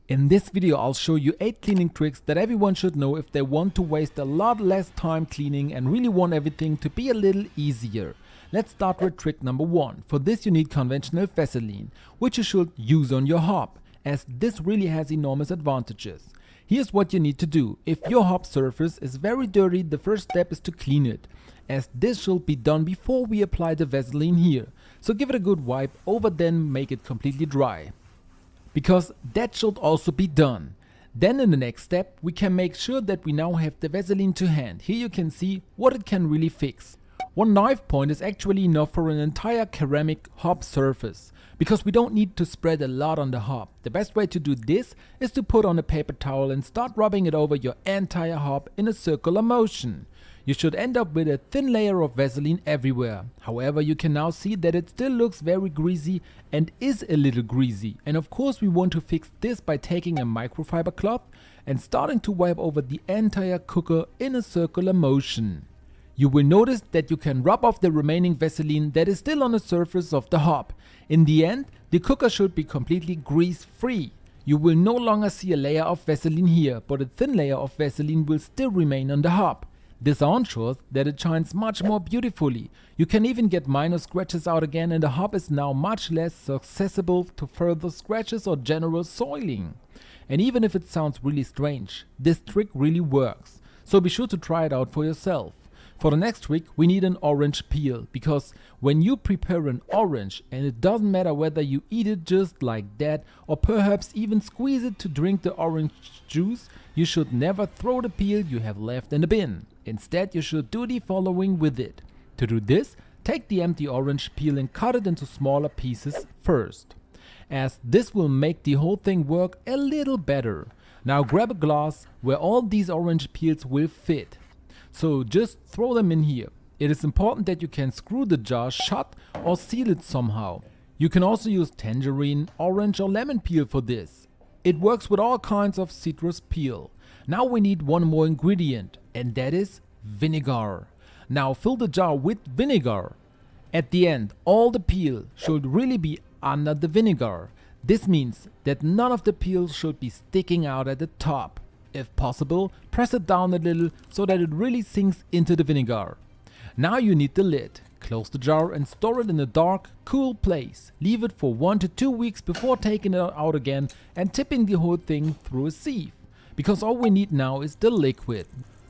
In this video I'll show you 8 cleaning tricks that everyone should know if they want to waste a lot less time cleaning and really want everything to be a little easier. Let's start with trick number 1. For this you need conventional Vaseline, which you should use on your hob, as this really has enormous advantages. Here's what you need to do. If your hob surface is very dirty, the first step is to clean it, as this should be done before we apply the Vaseline here. So give it a good wipe over, then make it completely dry, because that should also be done. Then in the next step we can make sure that we now have the Vaseline to hand. Here you can see what it can really fix. One knife point is actually enough for an entire ceramic hob surface, because we don't need to spread a lot on the hob. The best way to do this is to put on a paper towel and start rubbing it over your entire hob in a circular motion. You should end up with a thin layer of Vaseline everywhere. However, you can now see that it still looks very greasy and is a little greasy. And of course we want to fix this by taking a microfiber cloth and starting to wipe over the entire cooker in a circular motion. You will notice that you can rub off the remaining Vaseline that is still on the surface of the hob. In the end, the cooker should be completely grease free. You will no longer see a layer of Vaseline here, but a thin layer of Vaseline will still remain on the hob. This ensures that it shines much more beautifully. You can even get minor scratches out again, and the hob is now much less susceptible to further scratches or general soiling. And even if it sounds really strange, this trick really works. So be sure to try it out for yourself. For the next trick we need an orange peel, because when you prepare an orange, and it doesn't matter whether you eat it just like that or perhaps even squeeze it to drink the orange juice, you should never throw the peel you have left in the bin. Instead you should do the following with it. To do this, take the empty orange peel and cut it into smaller pieces first, as this will make the whole thing work a little better. Now grab a glass where all these orange peels will fit. So just throw them in here. It is important that you can screw the jar shut or seal it somehow. You can also use tangerine, orange or lemon peel for this. It works with all kinds of citrus peel. Now we need one more ingredient, and that is vinegar. Now fill the jar with vinegar. At the end, all the peel should really be under the vinegar. This means that none of the peel should be sticking out at the top. If possible, press it down a little so that it really sinks into the vinegar. Now you need the lid. Close the jar and store it in a dark, cool place. Leave it for 1 to 2 weeks before taking it out again and tipping the whole thing through a sieve, because all we need now is the liquid.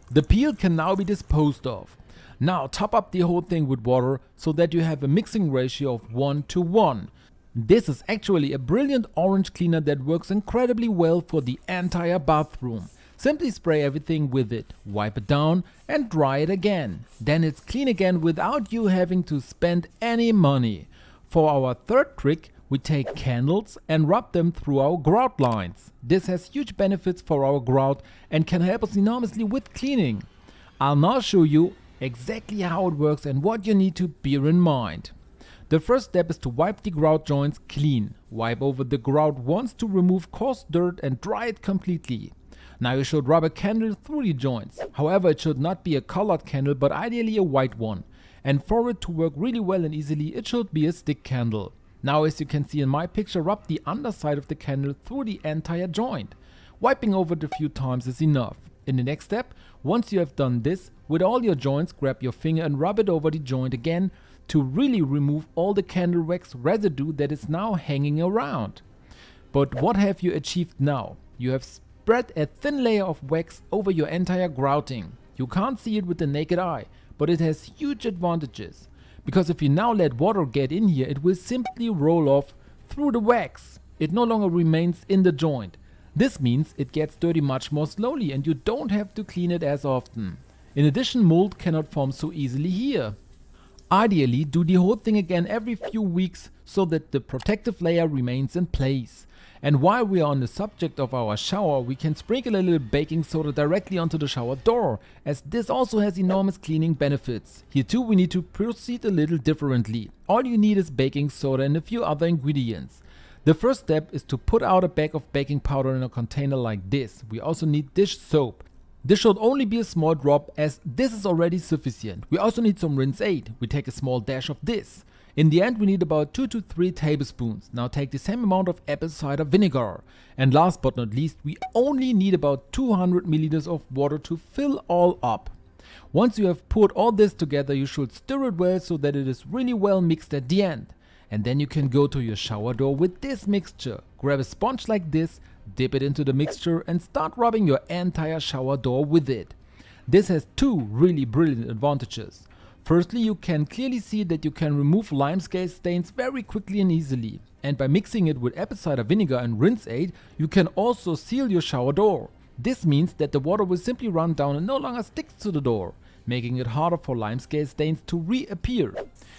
The peel can now be disposed of. Now top up the whole thing with water so that you have a mixing ratio of 1:1. This is actually a brilliant orange cleaner that works incredibly well for the entire bathroom. Simply spray everything with it, wipe it down and dry it again. Then it's clean again without you having to spend any money. For our third trick, we take candles and rub them through our grout lines. This has huge benefits for our grout and can help us enormously with cleaning. I'll now show you exactly how it works and what you need to bear in mind. The first step is to wipe the grout joints clean. Wipe over the grout once to remove coarse dirt and dry it completely. Now you should rub a candle through the joints. However, it should not be a colored candle, but ideally a white one. And for it to work really well and easily, it should be a stick candle. Now as you can see in my picture, rub the underside of the candle through the entire joint. Wiping over it a few times is enough. In the next step, once you have done this with all your joints, grab your finger and rub it over the joint again to really remove all the candle wax residue that is now hanging around. But what have you achieved now? You have spread a thin layer of wax over your entire grouting. You can't see it with the naked eye, but it has huge advantages, because if you now let water get in here, it will simply roll off through the wax. It no longer remains in the joint. This means it gets dirty much more slowly and you don't have to clean it as often. In addition, mold cannot form so easily here. Ideally, do the whole thing again every few weeks so that the protective layer remains in place. And while we are on the subject of our shower, we can sprinkle a little baking soda directly onto the shower door, as this also has enormous cleaning benefits. Here too we need to proceed a little differently. All you need is baking soda and a few other ingredients. The first step is to put out a bag of baking powder in a container like this. We also need dish soap. This should only be a small drop, as this is already sufficient. We also need some rinse aid. We take a small dash of this. In the end we need about 2 to 3 tablespoons. Now take the same amount of apple cider vinegar. And last but not least, we only need about 200 milliliters of water to fill all up. Once you have poured all this together, you should stir it well so that it is really well mixed at the end. And then you can go to your shower door with this mixture. Grab a sponge like this, dip it into the mixture and start rubbing your entire shower door with it. This has two really brilliant advantages. Firstly, you can clearly see that you can remove lime scale stains very quickly and easily. And by mixing it with apple cider vinegar and rinse aid, you can also seal your shower door. This means that the water will simply run down and no longer sticks to the door, making it harder for lime scale stains to reappear.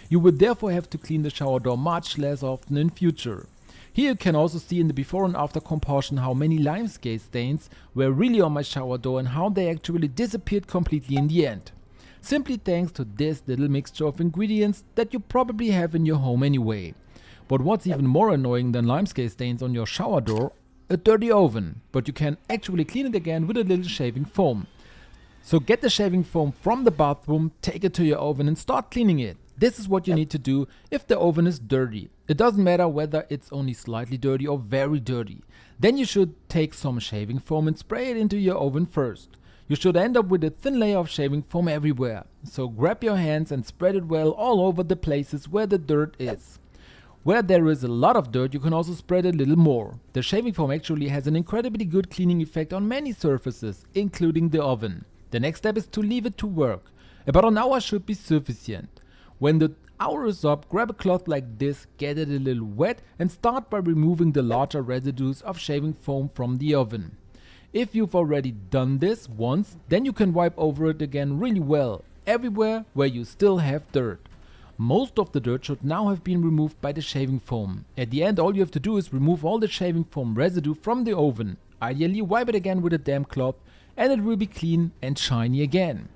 You will therefore have to clean the shower door much less often in future. Here you can also see in the before and after comparison how many lime scale stains were really on my shower door and how they actually disappeared completely in the end. Simply thanks to this little mixture of ingredients that you probably have in your home anyway. But what's even more annoying than lime scale stains on your shower door? A dirty oven, but you can actually clean it again with a little shaving foam. So get the shaving foam from the bathroom, take it to your oven and start cleaning it. This is what you need to do if the oven is dirty. It doesn't matter whether it's only slightly dirty or very dirty. Then you should take some shaving foam and spray it into your oven first. You should end up with a thin layer of shaving foam everywhere. So grab your hands and spread it well all over the places where the dirt is. Where there is a lot of dirt, you can also spread a little more. The shaving foam actually has an incredibly good cleaning effect on many surfaces, including the oven. The next step is to leave it to work. About an hour should be sufficient. When the hour is up, grab a cloth like this, get it a little wet and start by removing the larger residues of shaving foam from the oven. If you've already done this once, then you can wipe over it again really well, everywhere where you still have dirt. Most of the dirt should now have been removed by the shaving foam. At the end, all you have to do is remove all the shaving foam residue from the oven. Ideally, wipe it again with a damp cloth and it will be clean and shiny again.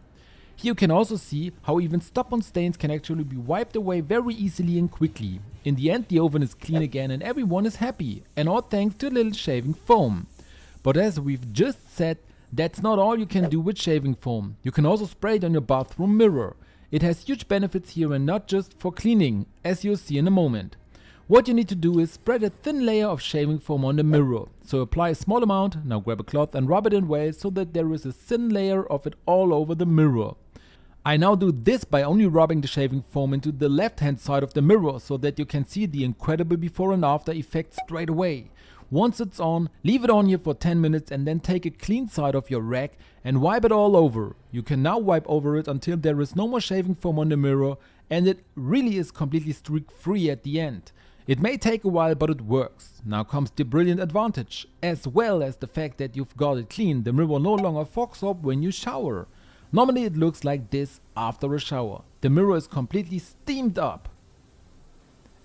Here you can also see how even stubborn stains can actually be wiped away very easily and quickly. In the end, the oven is clean again and everyone is happy, and all thanks to a little shaving foam. But as we've just said, that's not all you can do with shaving foam. You can also spray it on your bathroom mirror. It has huge benefits here and not just for cleaning, as you'll see in a moment. What you need to do is spread a thin layer of shaving foam on the mirror. So apply a small amount, now grab a cloth and rub it in well so that there is a thin layer of it all over the mirror. I now do this by only rubbing the shaving foam into the left hand side of the mirror so that you can see the incredible before and after effect straight away. Once it's on, leave it on here for 10 minutes and then take a clean side of your rack and wipe it all over. You can now wipe over it until there is no more shaving foam on the mirror and it really is completely streak free at the end. It may take a while, but it works. Now comes the brilliant advantage, as well as the fact that you've got it clean. The mirror no longer fogs up when you shower. Normally it looks like this after a shower. The mirror is completely steamed up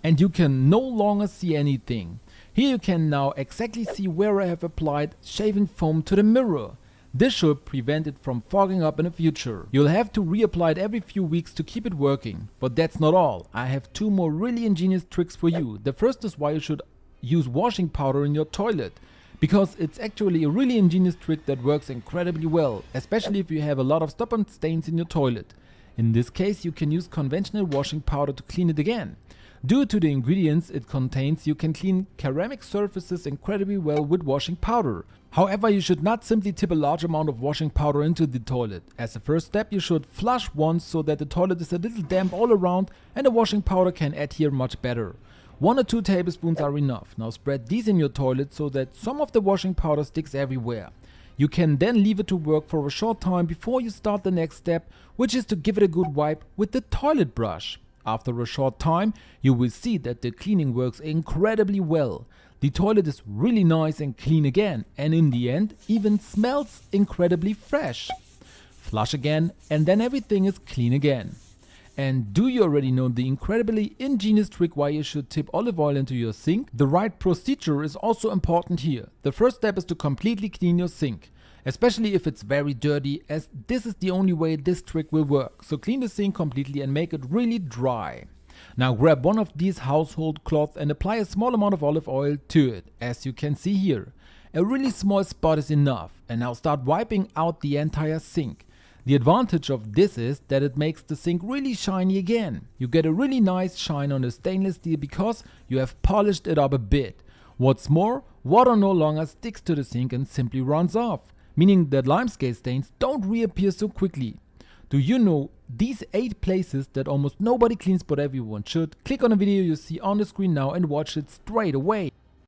and you can no longer see anything. Here you can now exactly see where I have applied shaving foam to the mirror. This should prevent it from fogging up in the future. You'll have to reapply it every few weeks to keep it working. But that's not all. I have two more really ingenious tricks for you. The first is why you should use washing powder in your toilet. Because it's actually a really ingenious trick that works incredibly well, especially if you have a lot of stubborn stains in your toilet. In this case, you can use conventional washing powder to clean it again. Due to the ingredients it contains, you can clean ceramic surfaces incredibly well with washing powder. However, you should not simply tip a large amount of washing powder into the toilet. As a first step, you should flush once so that the toilet is a little damp all around and the washing powder can adhere much better. 1 or 2 tablespoons are enough. Now spread these in your toilet so that some of the washing powder sticks everywhere. You can then leave it to work for a short time before you start the next step, which is to give it a good wipe with the toilet brush. After a short time, you will see that the cleaning works incredibly well. The toilet is really nice and clean again, and in the end even smells incredibly fresh. Flush again and then everything is clean again. And do you already know the incredibly ingenious trick why you should tip olive oil into your sink? The right procedure is also important here. The first step is to completely clean your sink, especially if it's very dirty, as this is the only way this trick will work. So clean the sink completely and make it really dry. Now grab one of these household cloths and apply a small amount of olive oil to it, as you can see here. A really small spot is enough, and now start wiping out the entire sink. The advantage of this is that it makes the sink really shiny again. You get a really nice shine on the stainless steel because you have polished it up a bit. What's more, water no longer sticks to the sink and simply runs off, meaning that limescale stains don't reappear so quickly. Do you know these 8 places that almost nobody cleans but everyone should? Click on the video you see on the screen now and watch it straight away.